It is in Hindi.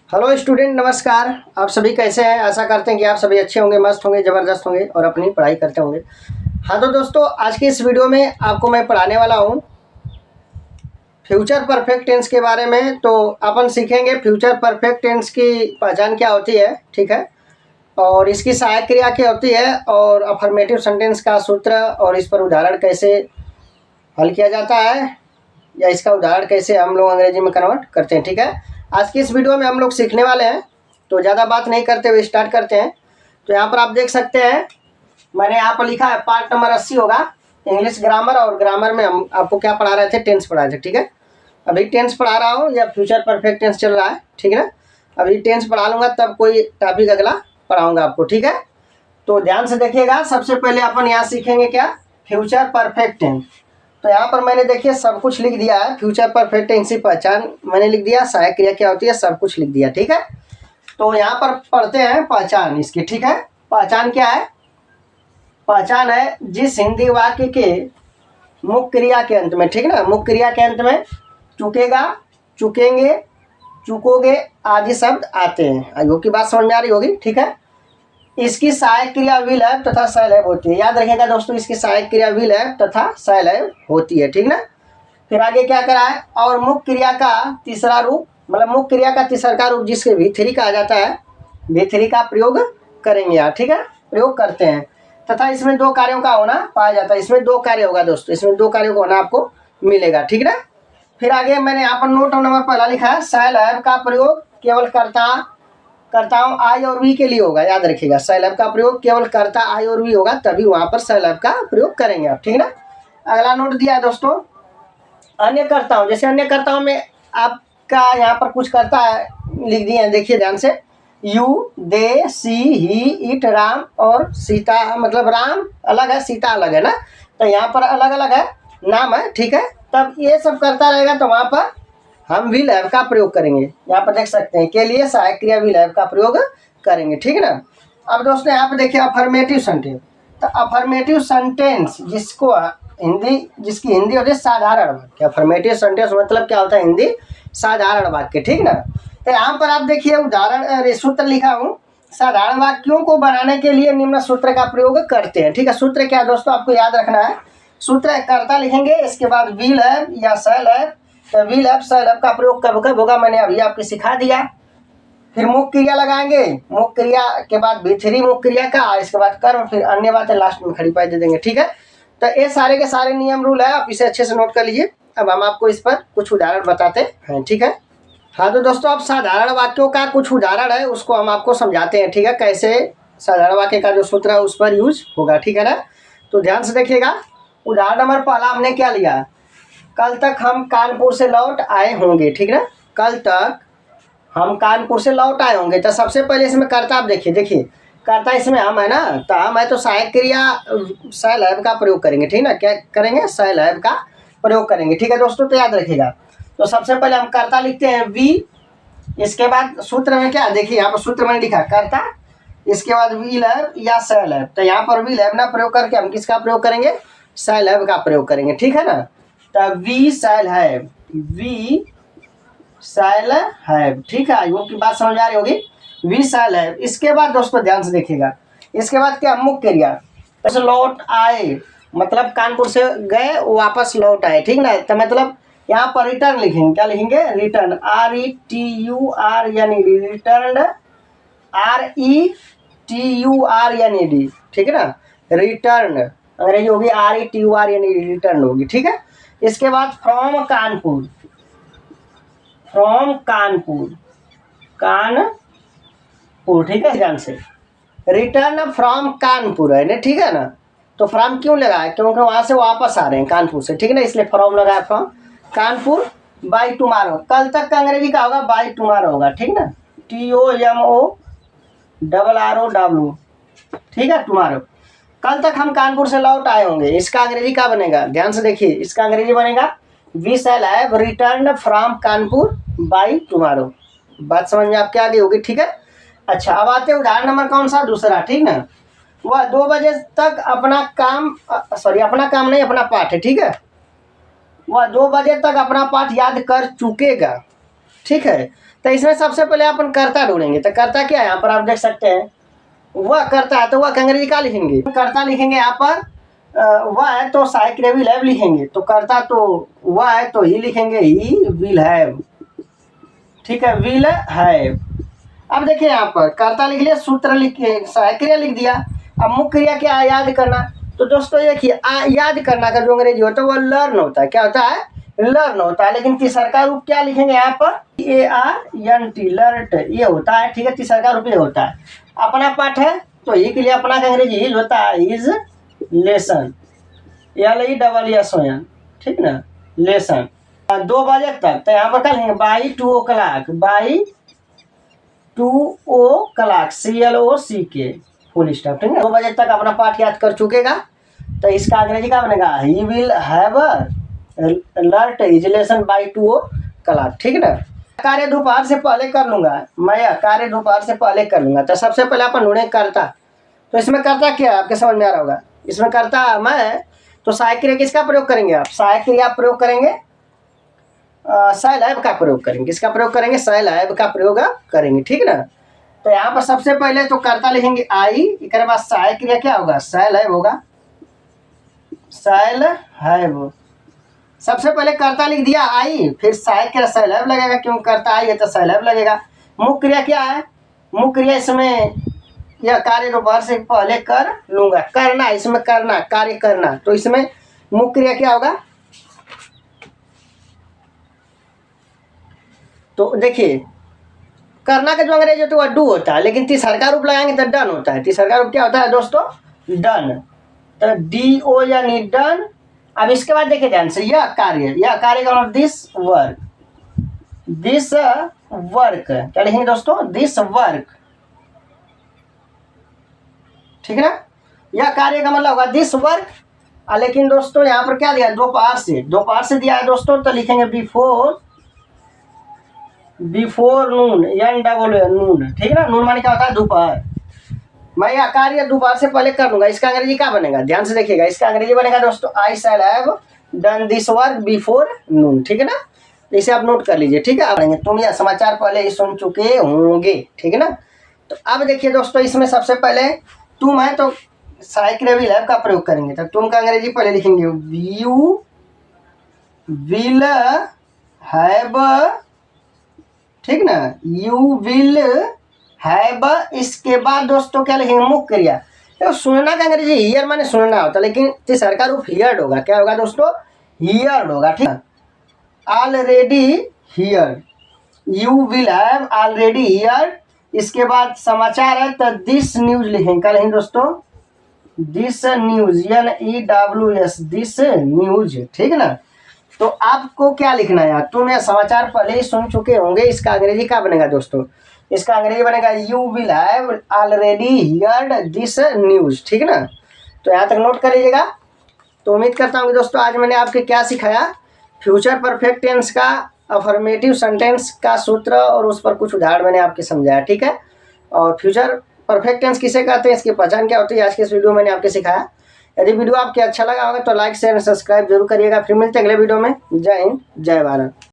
हेलो स्टूडेंट, नमस्कार। आप सभी कैसे हैं? आशा करते हैं कि आप सभी अच्छे होंगे, मस्त होंगे, ज़बरदस्त होंगे और अपनी पढ़ाई करते होंगे। हाँ तो दोस्तों, आज की इस वीडियो में आपको मैं पढ़ाने वाला हूँ फ्यूचर परफेक्ट टेंस के बारे में। तो अपन सीखेंगे फ्यूचर परफेक्ट टेंस की पहचान क्या होती है, ठीक है, और इसकी सहायक क्रिया क्या होती है, और अफर्मेटिव सेंटेंस का सूत्र और इस पर उदाहरण कैसे हल किया जाता है, या इसका उदाहरण कैसे हम लोग अंग्रेजी में कन्वर्ट करते हैं। ठीक है, आज की इस वीडियो में हम लोग सीखने वाले हैं। तो ज़्यादा बात नहीं करते हुए स्टार्ट करते हैं। तो यहाँ पर आप देख सकते हैं, मैंने यहाँ पर लिखा है पार्ट नंबर 80 होगा, इंग्लिश ग्रामर। और ग्रामर में हम आपको क्या पढ़ा रहे थे? टेंस पढ़ा रहे थे। ठीक है, अभी टेंस पढ़ा रहा हूँ या फ्यूचर परफेक्ट टेंस चल रहा है, ठीक है ना। अभी टेंस पढ़ा लूँगा तब कोई टॉपिक अगला पढ़ाऊँगा आपको, ठीक है। तो ध्यान से देखिएगा। सबसे पहले अपन यहाँ सीखेंगे क्या? Future perfect tense. तो यहाँ पर मैंने देखिए सब कुछ लिख दिया है। फ्यूचर परफेक्ट टेंस की पहचान मैंने लिख दिया, सहायक क्रिया क्या होती है सब कुछ लिख दिया, ठीक है। तो यहाँ पर पढ़ते हैं पहचान इसकी, ठीक है। पहचान क्या है? पहचान है जिस हिंदी वाक्य के मुख्य क्रिया के अंत में, ठीक ना, मुख्य क्रिया के अंत में चुकेगा, चुकेंगे, चुकोगे आदि शब्द आते हैं। आगे की बात समझ में आ रही होगी, ठीक है। इसकी सहायक क्रिया विल है तथा सैलैब होती है। याद रखिएगा दोस्तों, इसकी सहायक क्रिया विल है तथा सैलैब होती है, ठीक ना। फिर आगे क्या करा है? और मुख्य क्रिया का तीसरा रूप, मतलब मुख्य क्रिया का तीसरा रूप जिसके V3 कहा जाता है, V3 का प्रयोग करेंगे यहाँ, ठीक है, प्रयोग करते हैं। तथा इसमें दो कार्यों का होना पाया जाता है। इसमें दो कार्य होगा दोस्तों, इसमें दो कार्यों का होना आपको मिलेगा, ठीक ना। फिर आगे मैंने यहाँ पर नोट नंबर पहला लिखा है, सैलैब का प्रयोग केवल करताओं आई और वी के लिए होगा। याद रखिएगा, सैलैब का प्रयोग केवल कर्ता आई और वी होगा, तभी वहां पर सैलैब का प्रयोग करेंगे आप, ठीक ना। अगला नोट दिया है दोस्तों, अन्य कर्ताओं। जैसे अन्य कर्ताओं में आपका यहाँ पर कुछ कर्ता लिख दिए हैं, देखिए ध्यान से। You, they, see, he, it, Ram और सीता। मतलब राम अलग है, सीता अलग है ना, तो यहाँ पर अलग अलग है, नाम है, ठीक है। तब ये सब करता रहेगा तो वहां पर हम विल हैव का प्रयोग करेंगे। यहाँ पर देख सकते हैं, के लिए सहायक क्रिया विल हैव का प्रयोग करेंगे, ठीक है ना। अब दोस्तों यहाँ पर देखिए अफर्मेटिव सेंटेंस। तो अफर्मेटिव सेंटेंस जिसकी हिंदी होती है साधारण वाक्य। अफर्मेटिव सेंटेंस मतलब क्या होता है? हिंदी साधारण वाक्य, ठीक ना। तो यहाँ पर आप देखिए उदाहरण सूत्र लिखा हूँ, साधारण वाक्यों को बनाने के लिए निम्न सूत्र का प्रयोग करते हैं, ठीक है। सूत्र क्या दोस्तों आपको याद रखना है? सूत्र कर्ता लिखेंगे, इसके बाद विल हैव या शैल हैव। तो विल हैव शैल हैव का प्रयोग कब कब होगा मैंने अभी आपको सिखा दिया। फिर मुख्य क्रिया लगाएंगे, मुख्य क्रिया के बाद V3 मुख्य क्रिया का, इसके बाद कर्म, फिर अन्य बातें लास्ट में खड़ी पाई दे देंगे, ठीक है। तो ये सारे के सारे नियम रूल है, आप इसे अच्छे से नोट कर लीजिए। अब हम आपको इस पर कुछ उदाहरण बताते हैं, ठीक है। हाँ तो दोस्तों, अब साधारण वाक्यों का कुछ उदाहरण है, उसको हम आपको समझाते हैं, ठीक है, कैसे साधारण वाक्य का जो सूत्र है उस पर यूज होगा, ठीक है ना। तो ध्यान से देखिएगा। उदाहरण नंबर पहला हमने क्या लिया? कल तक हम कानपुर से लौट आए होंगे, ठीक है ना। कल तक हम कानपुर से लौट आए होंगे। तो सबसे पहले इसमें कर्ता आप देखिए कर्ता इसमें हम है ना, तो हम है तो सहायक क्रिया शैल हैव का प्रयोग करेंगे, ठीक ना। क्या करेंगे? शैल हैव का प्रयोग करेंगे, ठीक है दोस्तों। तो याद रखिएगा। तो सबसे पहले हम कर्ता लिखते हैं वी, इसके बाद सूत्र में क्या देखिए, यहाँ पर सूत्र मैंने लिखा कर्ता, इसके बाद विल हैव या शैल हैव। तो यहाँ पर विल हैव ना प्रयोग करके हम किसका प्रयोग करेंगे? शैल हैव का प्रयोग करेंगे, ठीक है ना। तो we shall have, we shall have, ठीक है। वो की बात समझ आ रही होगी, वी शैल हैव। इसके बाद दोस्तों ध्यान से देखिएगा, इसके बाद क्या? मुख्य क्रिया। जैसे लौट आए मतलब कानपुर से गए वापस लौट आए, ठीक ना। तो मतलब यहाँ पर रिटर्न लिखेंगे, क्या लिखेंगे? रिटर्न, RETURN, रिटर्न, RETURN, ठीक है ना। रिटर्न अंग्रेजी होगी RETURN, रिटर्न होगी, ठीक है। इसके बाद फ्रॉम कानपुर, फ्रॉम कानपुर, कानपुर, ठीक है, ध्यान से। रिटर्न फ्रॉम कानपुर है ना, ठीक है ना। तो फ्रॉम क्यों लगाया? क्योंकि वहां से वापस आ रहे हैं कानपुर से, ठीक है ना, इसलिए फ्रॉम लगाया। From Kanpur by tomorrow. कल तक का अंग्रेजी का होगा बाय टुमारो होगा, ठीक ना, TOMORROW, ठीक है, टुमारो। कल तक हम कानपुर से लौट आए होंगे, इसका अंग्रेजी क्या बनेगा? ध्यान से देखिए, इसका अंग्रेजी बनेगा we shall have return from Kanpur by tomorrow. बात समझ में आपके आगे होगी, ठीक है। अच्छा, अब आते हैं उदाहरण नंबर कौन सा? दूसरा, ठीक ना। वह 2 बजे तक अपना काम नहीं, अपना पाठ है, ठीक है। वह 2 बजे तक अपना पाठ याद कर चुकेगा, ठीक है। तो इसमें सबसे पहले अपन कर्ता ढूंढेंगे। तो कर्ता क्या है, यहाँ पर आप देख सकते हैं वह कर्ता है, तो वह का अंग्रेजी क्या लिखेंगे, कर्ता लिखेंगे यहाँ पर। वह है तो सहायक क्रिया विल हैव लिखेंगे, तो कर्ता तो वह है तो ही लिखेंगे, ही विल हैव, ठीक है, विल हैव। अब देखिए यहाँ पर कर्ता लिख लिया, सूत्र लिख सहायक क्रिया लिख दिया। अब मुख्य क्रिया क्या है, याद करना। तो दोस्तों देखिए याद करना का जो अंग्रेजी होता है वो लर्न होता है, क्या होता है, लर्न होता है। लेकिन तीसरा रूप क्या लिखेंगे यहाँ पर, ARNT, लर्ट, ये होता है, ठीक है, तीसरा रूप ये होता है। अपना पाठ है तो ही के लिए अपना का अंग्रेजी इज होता है, इज लेसन, LESSON, ठीक ना, लेसन। 2 बजे तक, तो यहाँ पर क्या लिखेंगे, by 2 o'clock, by 2 o'clock, CLOCK, full stop, ठीक है। 2 बजे तक अपना पाठ याद कर चुकेगा, तो इसका अंग्रेजी क्या बनेगा, he will have learnt his lesson by 2 o'clock, ठीक ना। कार्य दोपहर से पहले कर लूंगा, मैं कार्य दोपहर से पहले कर लूंगा। तो सबसे पहले अपन ढूंढे कर्ता। तो इसमें कर्ता क्या है आपके समझ में आ रहा होगा, इसमें कर्ता मैं, तो सहायक क्रिया किसका प्रयोग करेंगे आप, सहायक क्रिया प्रयोग करेंगे, सैलैब का प्रयोग करेंगे। किसका प्रयोग करेंगे, सैलैब का प्रयोग करेंगे, ठीक ना। तो यहाँ पर सबसे पहले तो कर्ता लिखेंगे आई, एक बाद सहायक क्रिया क्या होगा, सैलैब होगा, सैलैब। सबसे पहले कर्ता लिख दिया आई, फिर सहायक क्रिया सैलैब लगेगा, क्यों कर्ता आई है तो सैलैब लगेगा। मुख्य क्रिया क्या है, मुख्य क्रिया इसमें यह कार्य दोपहर से पहले कर लूंगा, करना, इसमें करना, कार्य करना, तो इसमें मुख्य क्रिया क्या होगा। तो देखिए करना का जो अंग्रेजी होता है वह डू होता है, लेकिन तीसरा रूप लगाएंगे तो डन होता है। तीसरा रूप क्या होता है दोस्तों, डन, तो DO यानी डन। अब इसके बाद देखिए ध्यान से, यह कार्य का मतलब दिस वर्क, दिस वर्क क्या लिखेंगे दोस्तों, दिस वर्क, ठीक है ना। यह कार्य का मतलब होगा दिस वर्क। लेकिन दोस्तों यहाँ पर क्या दिया, दोपहर से दिया है दोस्तों, तो लिखेंगे बिफोर नून, नून, ठीक है ना। नून माने क्या होता है, दोपहर। मैं यह कार्य दोपहर से पहले कर लूंगा, इसका अंग्रेजी क्या बनेगा, ध्यान से देखिएगा, इसका अंग्रेजी बनेगा दोस्तों, I shall have done this work before noon, ठीक है ना। इसे आप नोट कर लीजिए, ठीक है। तुम यह समाचार पहले ही सुन चुके होंगे, ठीक है ना। तो अब देखिए दोस्तों, इसमें सबसे पहले तुम है तो सहायक क्रिया विल हैव का प्रयोग करेंगे। तो तुम का अंग्रेजी पहले लिखेंगे, यू विल हैव, ठीक ना, यू विल हैव। इसके बाद दोस्तों क्या लिखेंगे, मुख्य क्रिया। तो सुनना का अंग्रेजी हियर माने सुनना होता है, लेकिन तीसरा रूप हियर्ड होगा, क्या होगा दोस्तों, हियर्ड होगा, ठीक है। Already heard, you will have already heard. इसके बाद समाचार है तो दिस न्यूज लिखेंगे, क्या लिखेंगे दोस्तों, this news, NEWS, this news, ठीक है ना। तो आपको क्या लिखना है, तुम यह समाचार पहले ही सुन चुके होंगे, इसका अंग्रेजी क्या बनेगा दोस्तों, इसका अंग्रेजी बनेगा you will have already heard this news, ठीक है ना। तो यहाँ तक नोट कर लीजिएगा। तो उम्मीद करता हूँ कि दोस्तों आज मैंने आपके क्या सिखाया, फ्यूचर परफेक्ट टेंस का अफर्मेटिव सेंटेंस का सूत्र और उस पर कुछ उदाहरण मैंने आपके समझाया, ठीक है। और फ्यूचर परफेक्ट टेंस किसे कहते हैं, इसकी पहचान क्या होती है, आज के इस वीडियो में मैंने आपके सिखाया। यदि वीडियो आपको अच्छा लगा होगा तो लाइक शेयर सब्सक्राइब जरूर करिएगा। फिर मिलते हैं अगले वीडियो में। जय हिंद, जय भारत।